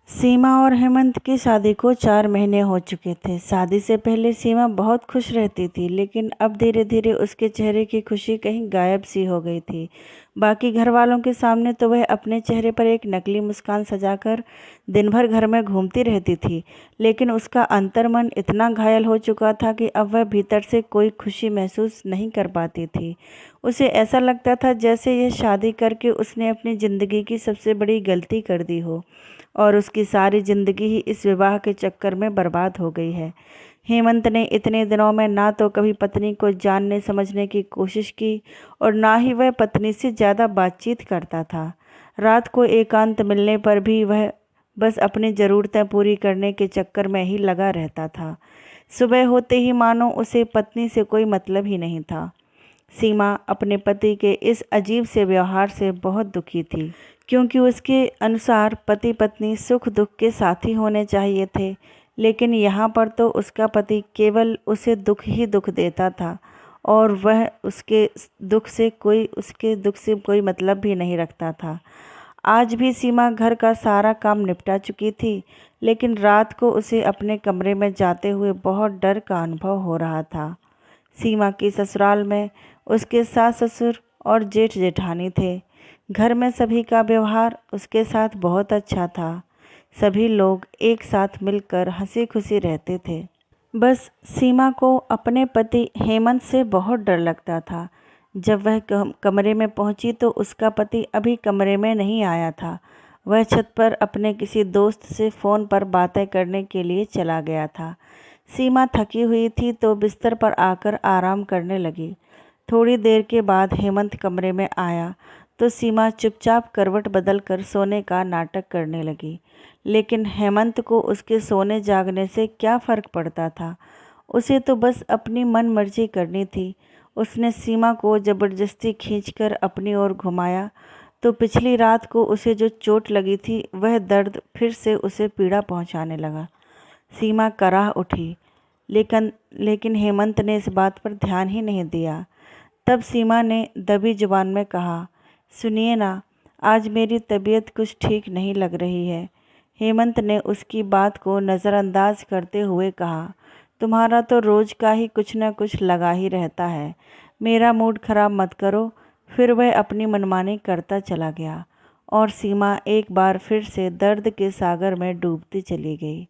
सीमा और हेमंत की शादी को 4 महीने हो चुके थे। शादी से पहले सीमा बहुत खुश रहती थी, लेकिन अब धीरे-धीरे उसके चेहरे की खुशी कहीं गायब सी हो गई थी। बाकी घरवालों के सामने तो वह अपने चेहरे पर एक नकली मुस्कान सजाकर दिन भर घर में घूमती रहती थी, लेकिन उसका अंतर्मन इतना घायल हो चुका था कि अब वह भीतर से कोई खुशी महसूस नहीं कर पाती थी। उसे ऐसा लगता था जैसे यह शादी करके उसने अपनी ज़िंदगी की सबसे बड़ी गलती कर दी हो और उसकी सारी ज़िंदगी ही इस विवाह के चक्कर में बर्बाद हो गई है। हेमंत ने इतने दिनों में ना तो कभी पत्नी को जानने समझने की कोशिश की और ना ही वह पत्नी से ज़्यादा बातचीत करता था। रात को एकांत मिलने पर भी वह बस अपनी ज़रूरतें पूरी करने के चक्कर में ही लगा रहता था। सुबह होते ही मानो उसे पत्नी से कोई मतलब ही नहीं था। सीमा अपने पति के इस अजीब से व्यवहार से बहुत दुखी थी, क्योंकि उसके अनुसार पति पत्नी सुख दुख के साथी होने चाहिए थे, लेकिन यहाँ पर तो उसका पति केवल उसे दुख ही दुख देता था और वह उसके दुख से कोई मतलब भी नहीं रखता था। आज भी सीमा घर का सारा काम निपटा चुकी थी, लेकिन रात को उसे अपने कमरे में जाते हुए बहुत डर का अनुभव हो रहा था। सीमा की ससुराल में उसके सास ससुर और जेठ जेठानी थे। घर में सभी का व्यवहार उसके साथ बहुत अच्छा था। सभी लोग एक साथ मिलकर हंसी खुशी रहते थे। बस सीमा को अपने पति हेमंत से बहुत डर लगता था। जब वह कमरे में पहुंची तो उसका पति अभी कमरे में नहीं आया था। वह छत पर अपने किसी दोस्त से फ़ोन पर बातें करने के लिए चला गया था। सीमा थकी हुई थी तो बिस्तर पर आकर आराम करने लगी। थोड़ी देर के बाद हेमंत कमरे में आया तो सीमा चुपचाप करवट बदलकर सोने का नाटक करने लगी। लेकिन हेमंत को उसके सोने जागने से क्या फ़र्क पड़ता था। उसे तो बस अपनी मन मर्जी करनी थी। उसने सीमा को ज़बरदस्ती खींचकर अपनी ओर घुमाया तो पिछली रात को उसे जो चोट लगी थी वह दर्द फिर से उसे पीड़ा पहुंचाने लगा। सीमा कराह उठी, लेकिन हेमंत ने इस बात पर ध्यान ही नहीं दिया। तब सीमा ने दबी जुबान में कहा, सुनिए ना, आज मेरी तबीयत कुछ ठीक नहीं लग रही है। हेमंत ने उसकी बात को नज़रअंदाज करते हुए कहा, तुम्हारा तो रोज़ का ही कुछ न कुछ लगा ही रहता है, मेरा मूड खराब मत करो। फिर वह अपनी मनमानी करता चला गया और सीमा एक बार फिर से दर्द के सागर में डूबती चली गई।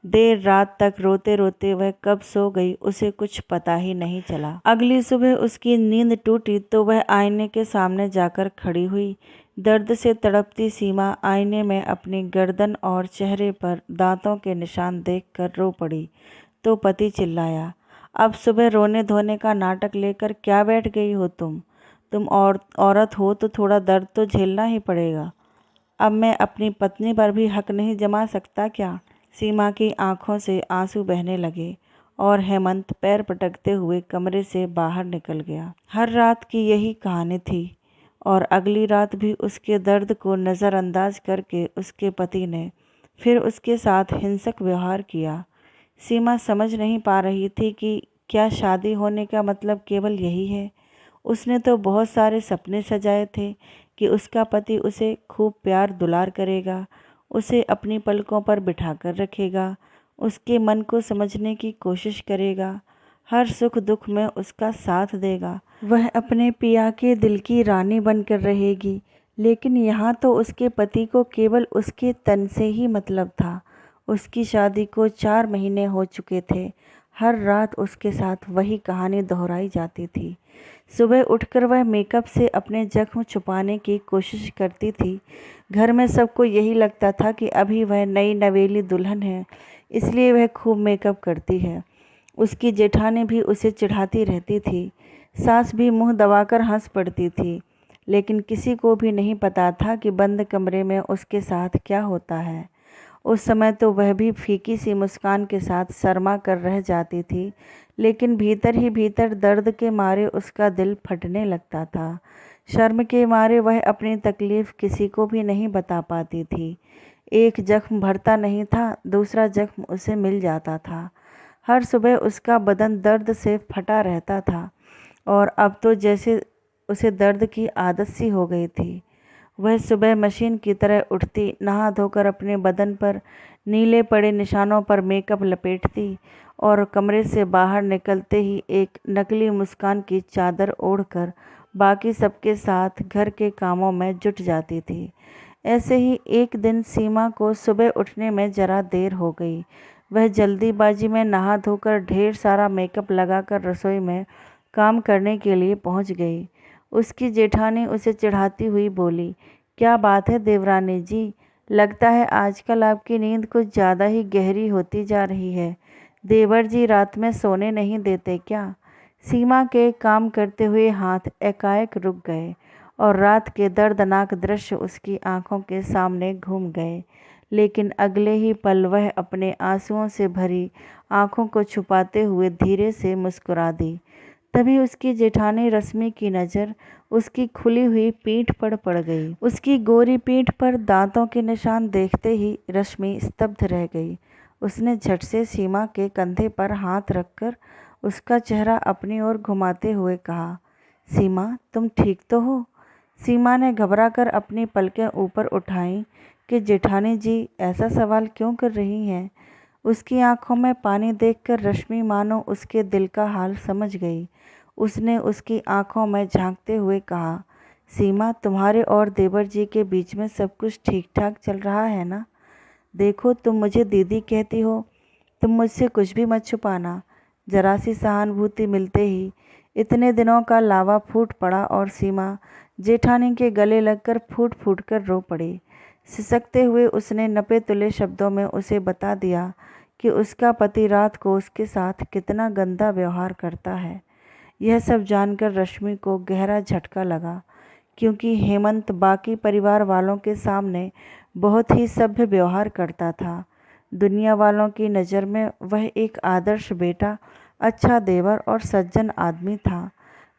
देर रात तक रोते रोते वह कब सो गई उसे कुछ पता ही नहीं चला। अगली सुबह उसकी नींद टूटी तो वह आईने के सामने जाकर खड़ी हुई। दर्द से तड़पती सीमा आईने में अपनी गर्दन और चेहरे पर दांतों के निशान देखकर रो पड़ी तो पति चिल्लाया, अब सुबह रोने धोने का नाटक लेकर क्या बैठ गई हो तुम औरत हो तो थोड़ा दर्द तो झेलना ही पड़ेगा। अब मैं अपनी पत्नी पर भी हक नहीं जमा सकता क्या? सीमा की आंखों से आंसू बहने लगे और हेमंत पैर पटकते हुए कमरे से बाहर निकल गया। हर रात की यही कहानी थी और अगली रात भी उसके दर्द को नज़रअंदाज करके उसके पति ने फिर उसके साथ हिंसक व्यवहार किया। सीमा समझ नहीं पा रही थी कि क्या शादी होने का मतलब केवल यही है। उसने तो बहुत सारे सपने सजाए थे कि उसका पति उसे खूब प्यार दुलार करेगा, उसे अपनी पलकों पर बिठाकर रखेगा, उसके मन को समझने की कोशिश करेगा, हर सुख दुख में उसका साथ देगा, वह अपने पिया के दिल की रानी बनकर रहेगी। लेकिन यहाँ तो उसके पति को केवल उसके तन से ही मतलब था। उसकी शादी को 4 महीने हो चुके थे। हर रात उसके साथ वही कहानी दोहराई जाती थी। सुबह उठकर वह मेकअप से अपने जख्म छुपाने की कोशिश करती थी। घर में सबको यही लगता था कि अभी वह नई नवेली दुल्हन है, इसलिए वह खूब मेकअप करती है। उसकी जेठानी भी उसे चिढ़ाती रहती थी। सास भी मुंह दबाकर हंस पड़ती थी, लेकिन किसी को भी नहीं पता था कि बंद कमरे में उसके साथ क्या होता है। उस समय तो वह भी फीकी सी मुस्कान के साथ शर्मा कर रह जाती थी, लेकिन भीतर ही भीतर दर्द के मारे उसका दिल फटने लगता था। शर्म के मारे वह अपनी तकलीफ़ किसी को भी नहीं बता पाती थी। एक जख्म भरता नहीं था, दूसरा जख्म उसे मिल जाता था। हर सुबह उसका बदन दर्द से फटा रहता था और अब तो जैसे उसे दर्द की आदत सी हो गई थी। वह सुबह मशीन की तरह उठती, नहा धोकर अपने बदन पर नीले पड़े निशानों पर मेकअप लपेटती और कमरे से बाहर निकलते ही एक नकली मुस्कान की चादर ओढ़कर बाकी सबके साथ घर के कामों में जुट जाती थी। ऐसे ही एक दिन सीमा को सुबह उठने में ज़रा देर हो गई। वह जल्दीबाजी में नहा धोकर ढेर सारा मेकअप लगाकर रसोई में काम करने के लिए पहुंच गई। उसकी जेठानी उसे चिढ़ाती हुई बोली, क्या बात है देवरानी जी, लगता है आजकल आपकी नींद कुछ ज़्यादा ही गहरी होती जा रही है। देवर जी रात में सोने नहीं देते क्या? सीमा के काम करते हुए हाथ एकाएक रुक गए और रात के दर्दनाक दृश्य उसकी आंखों के सामने घूम गए। लेकिन अगले ही पल वह अपने आंसुओं से भरी आंखों को छुपाते हुए धीरे से मुस्कुरा दी। तभी उसकी जेठानी रश्मि की नज़र उसकी खुली हुई पीठ पर पड़ गई। उसकी गोरी पीठ पर दांतों के निशान देखते ही रश्मि स्तब्ध रह गई। उसने झट से सीमा के कंधे पर हाथ रखकर उसका चेहरा अपनी ओर घुमाते हुए कहा, सीमा तुम ठीक तो हो? सीमा ने घबराकर अपनी पलकें ऊपर उठाईं कि जेठानी जी ऐसा सवाल क्यों कर रही हैं। उसकी आंखों में पानी देखकर रश्मि मानो उसके दिल का हाल समझ गई। उसने उसकी आंखों में झांकते हुए कहा, सीमा तुम्हारे और देवर जी के बीच में सब कुछ ठीक ठाक चल रहा है ना? देखो तुम मुझे दीदी कहती हो, तुम मुझसे कुछ भी मत छुपाना। जरा सी सहानुभूति मिलते ही इतने दिनों का लावा फूट पड़ा और सीमा जेठानी के गले लगकर फूट फूट कर रो पड़ी। सिसकते हुए उसने नपे तुले शब्दों में उसे बता दिया कि उसका पति रात को उसके साथ कितना गंदा व्यवहार करता है। यह सब जानकर रश्मि को गहरा झटका लगा, क्योंकि हेमंत बाकी परिवार वालों के सामने बहुत ही सभ्य व्यवहार करता था। दुनिया वालों की नज़र में वह एक आदर्श बेटा, अच्छा देवर और सज्जन आदमी था,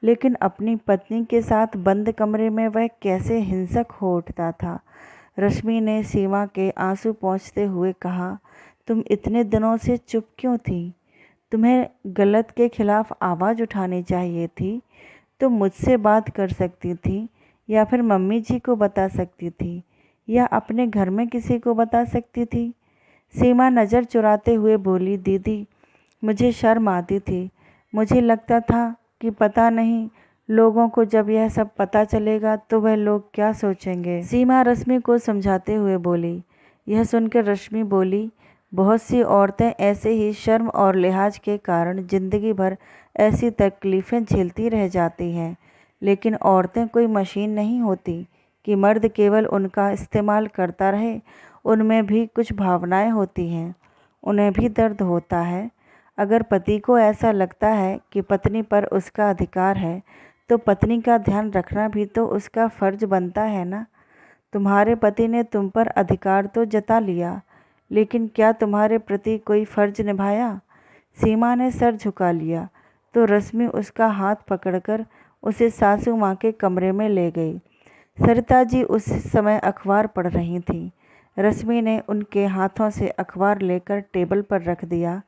लेकिन अपनी पत्नी के साथ बंद कमरे में वह कैसे हिंसक हो उठता था। रश्मि ने सीमा के आंसू पोंछते हुए कहा, तुम इतने दिनों से चुप क्यों थी? तुम्हें गलत के खिलाफ आवाज़ उठानी चाहिए थी। तुम मुझसे बात कर सकती थी, या फिर मम्मी जी को बता सकती थी, या अपने घर में किसी को बता सकती थी। सीमा नज़र चुराते हुए बोली, दीदी मुझे शर्म आती थी। मुझे लगता था कि पता नहीं लोगों को जब यह सब पता चलेगा तो वह लोग क्या सोचेंगे। सीमा रश्मि को समझाते हुए बोली। यह सुनकर रश्मि बोली, बहुत सी औरतें ऐसे ही शर्म और लिहाज के कारण ज़िंदगी भर ऐसी तकलीफ़ें झेलती रह जाती हैं, लेकिन औरतें कोई मशीन नहीं होती कि मर्द केवल उनका इस्तेमाल करता रहे। उनमें भी कुछ भावनाएं होती हैं, उन्हें भी दर्द होता है। अगर पति को ऐसा लगता है कि पत्नी पर उसका अधिकार है, तो पत्नी का ध्यान रखना भी तो उसका फ़र्ज बनता है ना। तुम्हारे पति ने तुम पर अधिकार तो जता लिया, लेकिन क्या तुम्हारे प्रति कोई फ़र्ज निभाया? सीमा ने सर झुका लिया तो रश्मि उसका हाथ पकड़कर उसे सासू माँ के कमरे में ले गई। सरिता जी उस समय अखबार पढ़ रही थीं। रश्मि ने उनके हाथों से अखबार लेकर टेबल पर रख दिया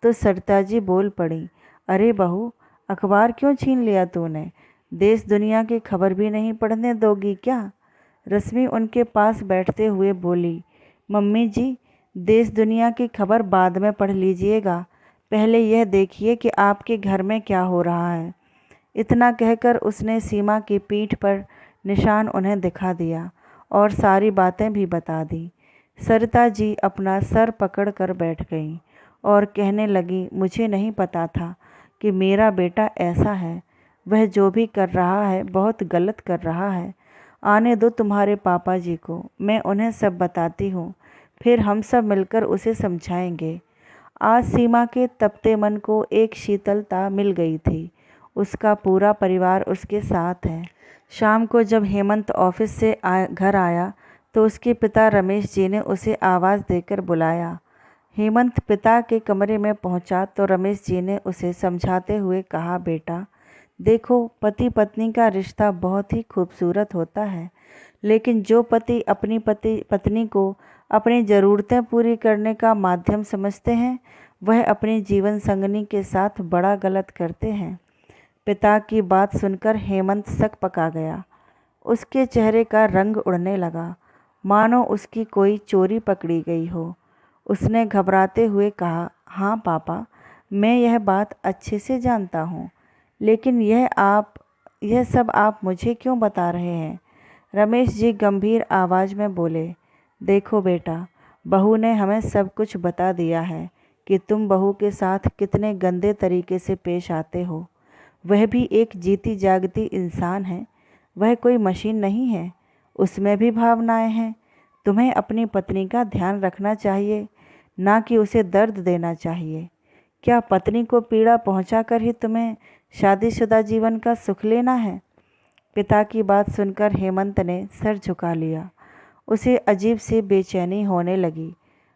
तो सरिता जी बोल पड़ी, अरे बहू, अखबार क्यों छीन लिया तूने? देश दुनिया की खबर भी नहीं पढ़ने दोगी क्या? रश्मि उनके पास बैठते हुए बोली, मम्मी जी, देश दुनिया की खबर बाद में पढ़ लीजिएगा, पहले यह देखिए कि आपके घर में क्या हो रहा है। इतना कहकर उसने सीमा की पीठ पर निशान उन्हें दिखा दिया और सारी बातें भी बता दी। सरिता जी अपना सर पकड़ कर बैठ गईं और कहने लगी, मुझे नहीं पता था कि मेरा बेटा ऐसा है। वह जो भी कर रहा है बहुत गलत कर रहा है। आने दो तुम्हारे पापा जी को, मैं उन्हें सब बताती हूँ, फिर हम सब मिलकर उसे समझाएंगे। आज सीमा के तपते मन को एक शीतलता मिल गई थी। उसका पूरा परिवार उसके साथ है। शाम को जब हेमंत ऑफिस से घर आया तो उसके पिता रमेश जी ने उसे आवाज़ देकर बुलाया। हेमंत पिता के कमरे में पहुंचा तो रमेश जी ने उसे समझाते हुए कहा, बेटा देखो, पति पत्नी का रिश्ता बहुत ही खूबसूरत होता है, लेकिन जो पति अपनी पत्नी को अपनी ज़रूरतें पूरी करने का माध्यम समझते हैं, वह अपनी जीवन संगनी के साथ बड़ा गलत करते हैं। पिता की बात सुनकर हेमंत सक पका गया। उसके चेहरे का रंग उड़ने लगा, मानो उसकी कोई चोरी पकड़ी गई हो। उसने घबराते हुए कहा, हाँ पापा, मैं यह बात अच्छे से जानता हूँ, लेकिन यह सब आप मुझे क्यों बता रहे हैं? रमेश जी गंभीर आवाज़ में बोले, देखो बेटा, बहू ने हमें सब कुछ बता दिया है कि तुम बहू के साथ कितने गंदे तरीके से पेश आते हो। वह भी एक जीती जागती इंसान है, वह कोई मशीन नहीं है, उसमें भी भावनाएं हैं। तुम्हें अपनी पत्नी का ध्यान रखना चाहिए, ना कि उसे दर्द देना चाहिए। क्या पत्नी को पीड़ा पहुंचाकर ही तुम्हें शादीशुदा जीवन का सुख लेना है? पिता की बात सुनकर हेमंत ने सर झुका लिया। उसे अजीब सी बेचैनी होने लगी।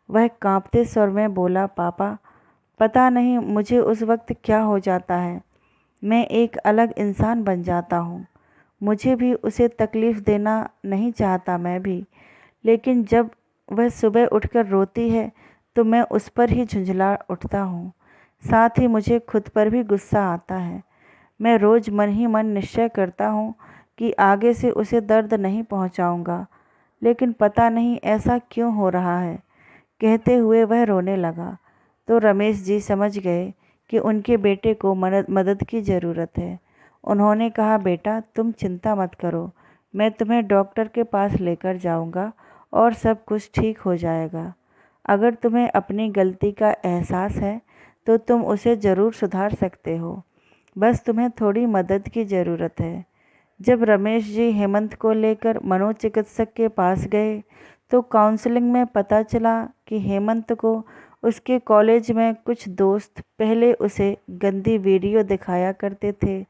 वह कांपते स्वर में बोला, पापा, पता नहीं मुझे उस वक्त क्या हो जाता है। मैं एक अलग इंसान बन जाता हूँ। मुझे भी उसे तकलीफ़ देना नहीं चाहता मैं भी, लेकिन जब वह सुबह उठकर रोती है तो मैं उस पर ही झुंझला उठता हूँ। साथ ही मुझे खुद पर भी गुस्सा आता है। मैं रोज़ मन ही मन निश्चय करता हूँ कि आगे से उसे दर्द नहीं पहुँचाऊँगा, लेकिन पता नहीं ऐसा क्यों हो रहा है। कहते हुए वह रोने लगा तो रमेश जी समझ गए कि उनके बेटे को मदद की ज़रूरत है। उन्होंने कहा, बेटा तुम चिंता मत करो, मैं तुम्हें डॉक्टर के पास लेकर जाऊंगा और सब कुछ ठीक हो जाएगा। अगर तुम्हें अपनी गलती का एहसास है तो तुम उसे ज़रूर सुधार सकते हो, बस तुम्हें थोड़ी मदद की ज़रूरत है। जब रमेश जी हेमंत को लेकर मनोचिकित्सक के पास गए तो काउंसलिंग में पता चला कि हेमंत को उसके कॉलेज में कुछ दोस्त पहले उसे गंदी वीडियो दिखाया करते थे।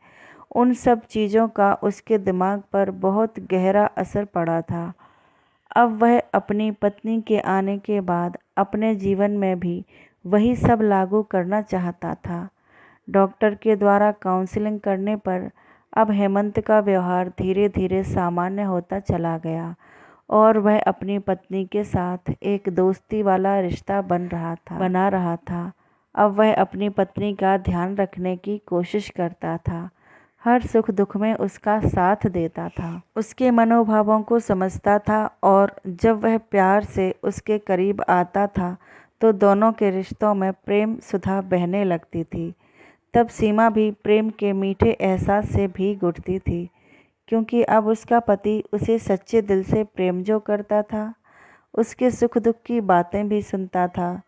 उन सब चीज़ों का उसके दिमाग पर बहुत गहरा असर पड़ा था। अब वह अपनी पत्नी के आने के बाद अपने जीवन में भी वही सब लागू करना चाहता था। डॉक्टर के द्वारा काउंसलिंग करने पर अब हेमंत का व्यवहार धीरे धीरे सामान्य होता चला गया और वह अपनी पत्नी के साथ एक दोस्ती वाला रिश्ता बना रहा था। अब वह अपनी पत्नी का ध्यान रखने की कोशिश करता था, हर सुख दुख में उसका साथ देता था, उसके मनोभावों को समझता था और जब वह प्यार से उसके करीब आता था तो दोनों के रिश्तों में प्रेम सुधा बहने लगती थी। तब सीमा भी प्रेम के मीठे एहसास से भीग उठती थी, क्योंकि अब उसका पति उसे सच्चे दिल से प्रेम जो करता था, उसके सुख दुख की बातें भी सुनता था।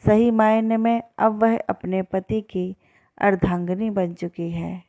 सही मायने में अब वह अपने पति की अर्धांगिनी बन चुकी है।